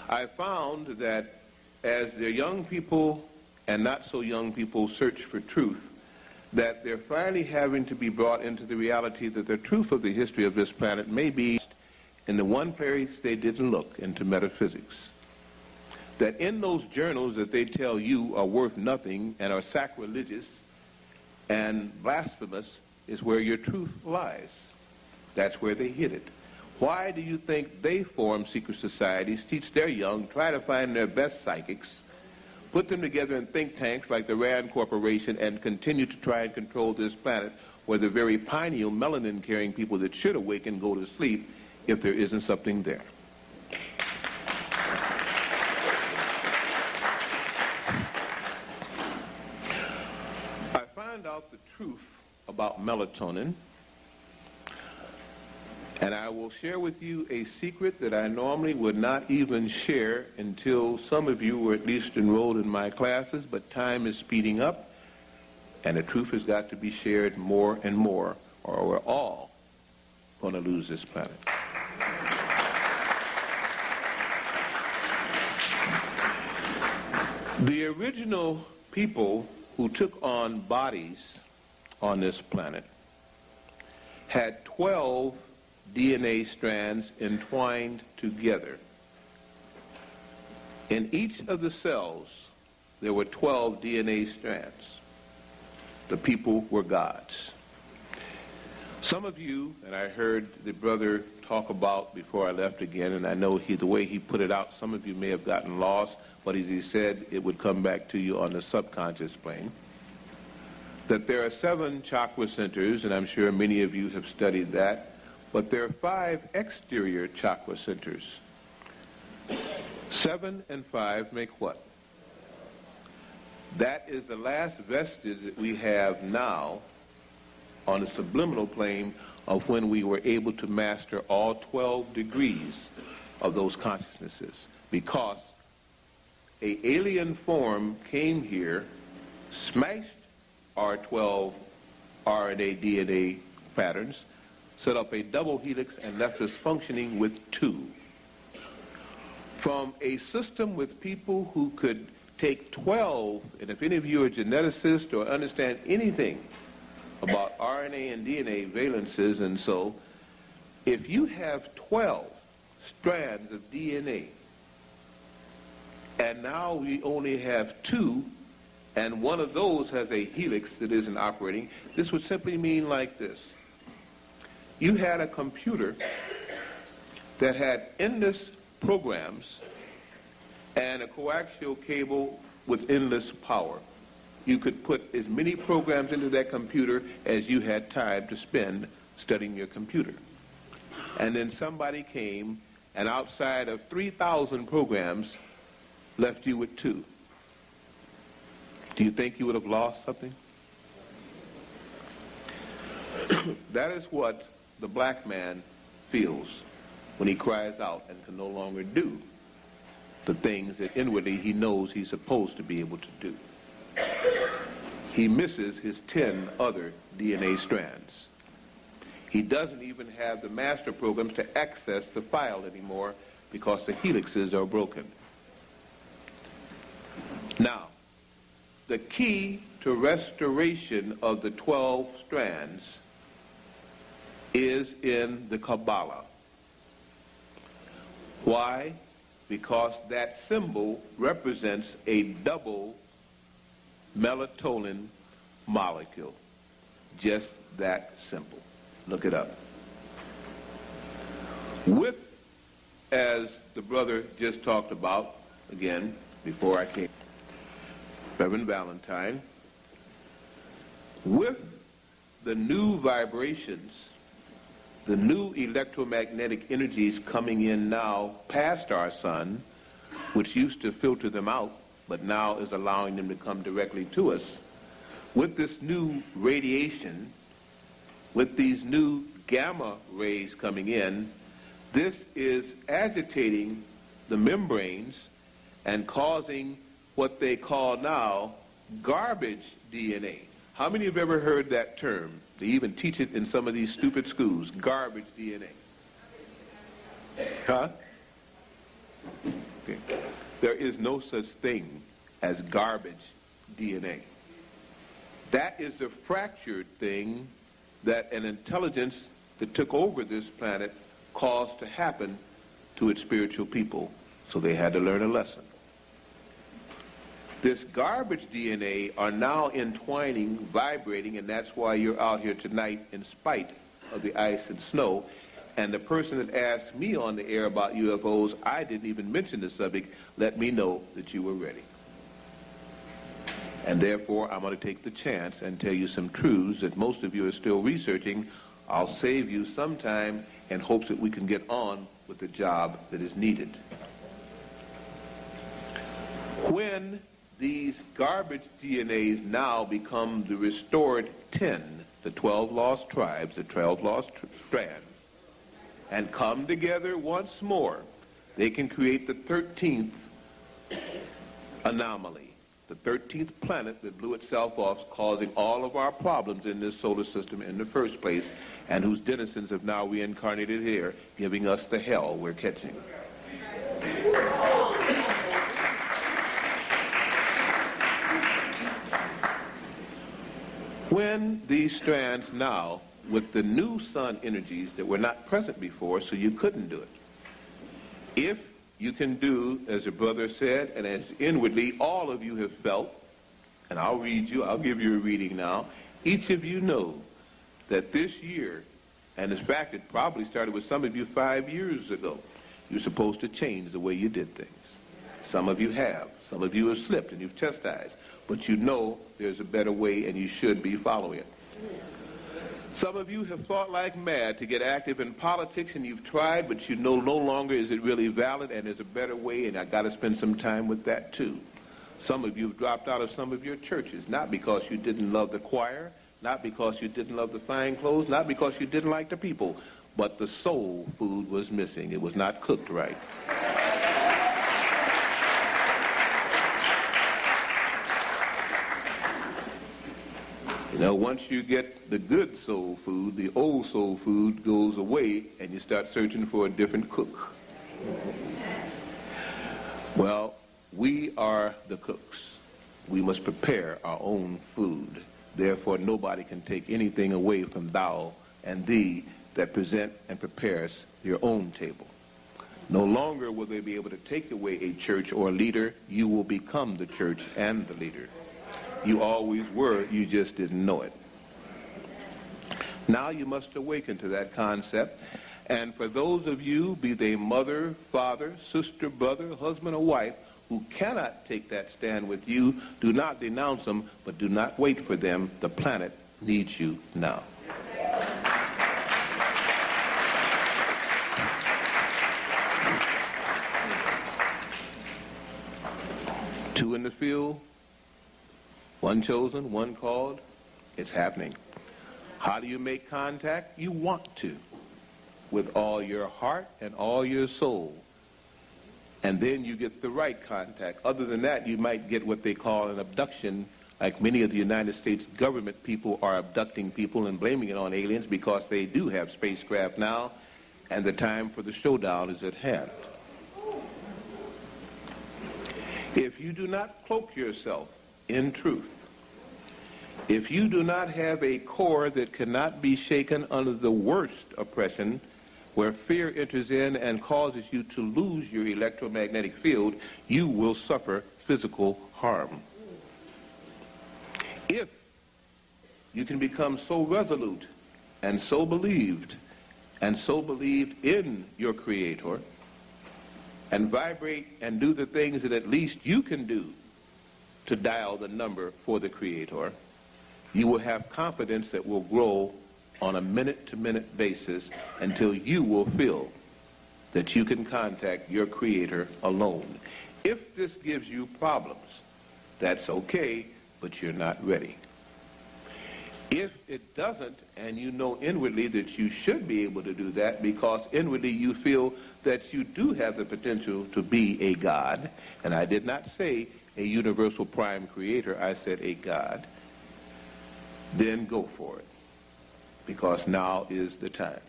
I found that as the young people and not so young people search for truth, that they're finally having to be brought into the reality that the truth of the history of this planet may be in the one place they didn't look, into metaphysics. That in those journals that they tell you are worth nothing and are sacrilegious and blasphemous is where your truth lies. That's where they hid it. Why do you think they form secret societies, teach their young, try to find their best psychics, put them together in think tanks like the Rand Corporation, and continue to try and control this planet where the very pineal melanin-carrying people that should awaken go to sleep if there isn't something there? I found out the truth about melatonin, and I will share with you a secret that I normally would not even share until some of you were at least enrolled in my classes, but time is speeding up, and the truth has got to be shared more and more, or we're all going to lose this planet. The original people who took on bodies on this planet had 12 DNA strands entwined together. In each of the cells, there were 12 DNA strands. The people were gods. Some of you, and I heard the brother talk about before I left again, and I know the way he put it out, some of you may have gotten lost, but as he said, it would come back to you on the subconscious plane, that there are 7 chakra centers, and I'm sure many of you have studied that, but there are 5 exterior chakra centers. 7 and 5 make what? That is the last vestige that we have now on the subliminal plane of when we were able to master all 12 degrees of those consciousnesses, because an alien form came here, smashed our 12 RNA, DNA patterns, set up a double helix, and left us functioning with 2. From a system with people who could take 12, and if any of you are geneticists or understand anything about RNA and DNA valences, and so, if you have 12 strands of DNA, and now we only have 2, and one of those has a helix that isn't operating, this would simply mean like this. You had a computer that had endless programs and a coaxial cable with endless power. You could put as many programs into that computer as you had time to spend studying your computer. And then somebody came and outside of 3,000 programs left you with 2. Do you think you would have lost something? That is what the black man feels when he cries out and can no longer do the things that inwardly he knows he's supposed to be able to do. He misses his 10 other DNA strands. He doesn't even have the master programs to access the file anymore because the helixes are broken. Now, the key to restoration of the 12 strands is in the Kabbalah. Why? Because that symbol represents a double melatonin molecule. Just that simple. Look it up. With, as the brother just talked about, again, before I came, Reverend Valentine, with the new vibrations, the new electromagnetic energies coming in now past our sun, which used to filter them out, but now is allowing them to come directly to us, with this new radiation, with these new gamma rays coming in, this is agitating the membranes and causing what they call now garbage DNA. How many have ever heard that term? They even teach it in some of these stupid schools, garbage DNA. Huh? Okay. There is no such thing as garbage DNA. That is the fractured thing that an intelligence that took over this planet caused to happen to its spiritual people. So they had to learn a lesson. This garbage DNA are now entwining, vibrating, and that's why you're out here tonight in spite of the ice and snow. And the person that asked me on the air about UFOs, I didn't even mention the subject, let me know that you were ready. And therefore, I'm going to take the chance and tell you some truths that most of you are still researching. I'll save you some time in hopes that we can get on with the job that is needed. When these garbage DNAs now become the restored 10, the 12 lost tribes, the 12 lost strands, and come together once more, they can create the 13th anomaly, the 13th planet that blew itself off, causing all of our problems in this solar system in the first place, and whose denizens have now reincarnated here, giving us the hell we're catching. When these strands now, with the new sun energies that were not present before, so you couldn't do it. If you can do, as a brother said, and as inwardly all of you have felt, and I'll give you a reading now, each of you know that this year, and in fact it probably started with some of you 5 years ago, you're supposed to change the way you did things. Some of you have. Some of you have slipped and you've chastised. But you know there's a better way and you should be following it. Some of you have thought like mad to get active in politics, and you've tried, but you know no longer is it really valid, and there's a better way, and I got to spend some time with that too. Some of you have dropped out of some of your churches, not because you didn't love the choir, not because you didn't love the fine clothes, not because you didn't like the people, but the soul food was missing. It was not cooked right. You know, once you get the good soul food, the old soul food goes away, and you start searching for a different cook. Well, we are the cooks. We must prepare our own food. Therefore, nobody can take anything away from thou and thee that present and prepares your own table. No longer will they be able to take away a church or a leader. You will become the church and the leader. You always were, you just didn't know it. Now you must awaken to that concept. And for those of you, be they mother, father, sister, brother, husband, or wife, who cannot take that stand with you, do not denounce them, but do not wait for them. The planet needs you now. Two in the field, one chosen, one called. It's happening. How do you make contact? You want to, with all your heart and all your soul. And then you get the right contact. Other than that, you might get what they call an abduction, like many of the United States government people are abducting people and blaming it on aliens because they do have spacecraft now, and the time for the showdown is at hand. If you do not cloak yourself in truth, if you do not have a core that cannot be shaken under the worst oppression, where fear enters in and causes you to lose your electromagnetic field, you will suffer physical harm. If you can become so resolute and so believed in your Creator, and vibrate and do the things that at least you can do to dial the number for the Creator, you will have confidence that will grow on a minute-to-minute basis until you will feel that you can contact your Creator alone. If this gives you problems, that's okay, but you're not ready. If it doesn't, and you know inwardly that you should be able to do that because inwardly you feel that you do have the potential to be a God, and I did not say a universal prime creator, I said a God, then go for it, because now is the time.